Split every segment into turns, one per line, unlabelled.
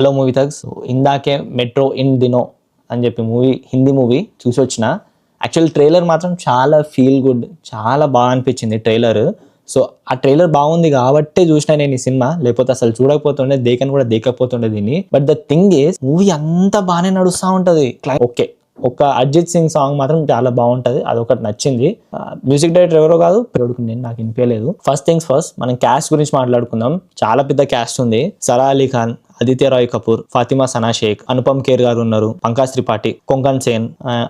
Hello movie thugs. ఇందాకే metro in దినో అని చెప్పి హిందీ మూవీ చూసి వచ్చిన. యాక్చువల్ ట్రైలర్ మాత్రం చాలా ఫీల్ గుడ్, చాలా బాగా అనిపించింది ట్రైలర్. సో ఆ ట్రైలర్ బాగుంది కాబట్టే చూసిన నేను ఈ సినిమా, లేకపోతే అసలు చూడకపోతుండే, దేకపోతుండే దీన్ని. But the thing is movie అంతా బాగానే నడుస్తూ ఉంటుంది. ఓకే, ఒక అర్జిత్ సింగ్ సాంగ్ మాత్రం చాలా బాగుంటది, అదొకటి నచ్చింది. మ్యూజిక్ డైరెక్టర్ ఎవరో కాదు, నేను నాకు వినిపించలేదు. ఫస్ట్ థింగ్స్ ఫస్ట్, మనం క్యాస్ట్ గురించి మాట్లాడుకుందాం. చాలా పెద్ద క్యాస్ట్ ఉంది. సరా అలీ ఖాన్, ఆదిత్య రాయ్ కపూర్, ఫాతిమా సనా షేక్, అనుపమ్ ఖేర్ గారు ఉన్నారు, పంకజ్ త్రిపాఠి, కొంకన్ సేన్,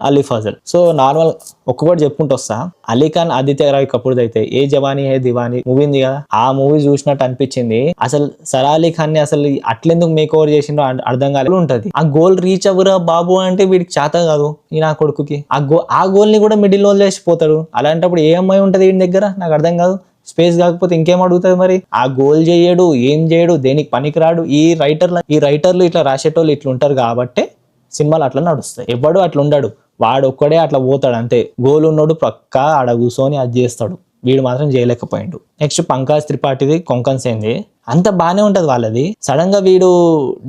అలీ ఫజల్. సో నార్మల్ ఒక్కొక్కటి చెప్పుకుంటూ వస్తా. అలీ ఖాన్, ఆదిత్య రాయ్ కపూర్ అయితే ఏ జవానీ హే దివానీ మూవీ ఉంది కదా, ఆ మూవీ చూసినట్టు అనిపించింది. అసలు సరా అలీ ఖాన్ ని అసలు అట్లెందుకు మేక్ ఓవర్ చేసిండ్రో అర్థం కాలేదు ఉంటది. ఆ గోల్ రీచ్ అవ్వరా బాబు అంటే వీడికి చేత కాదు, ఈ నా కొడుకుకి ఆ గోల్ ని కూడా మిడిల్ లో చేసిపోతాడు. అలాంటప్పుడు ఏ అమ్మాయి ఉంటది వీడి దగ్గర, నాకు అర్థం కాదు. స్పేస్ కాకపోతే ఇంకేం అడుగుతుంది మరి? ఆ గోల్ చేయడు, ఏం చేయడు, దేనికి పనికిరాడు. ఈ రైటర్లు ఇట్లా రాసేటోళ్ళు ఇట్లా ఉంటారు కాబట్టి సినిమాలు అట్లా నడుస్తాయి. ఎవడు అట్లా ఉండడు, వాడు ఒక్కడే అట్లా పోతాడు అంతే. గోల్ ఉన్నోడు పక్కా ఆడ కూర్చొని అది చేస్తాడు, వీడు మాత్రం చేయలేకపోయిండు. నెక్స్ట్ పంకజ్ త్రిపాఠిది, కొంకన్ సేన్ది అంత బానే ఉంటది వాళ్ళది. సడన్ గా వీడు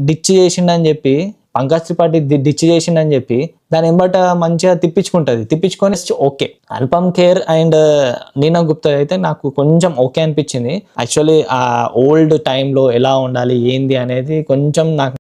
డిచ్ చేసిండని చెప్పి, పంకజ్ త్రిపాఠి డిచ్ చేసిండని చెప్పి దాని ఎంబట మంచిగా తిప్పించుకొని ఓకే. అనుపమ్ ఖేర్ అండ్ నీనా గుప్తా అయితే నాకు కొంచెం ఓకే అనిపించింది. యాక్చువల్లీ ఆ ఓల్డ్ టైంలో ఎలా ఉండాలి ఏంది అనేది కొంచెం నాకు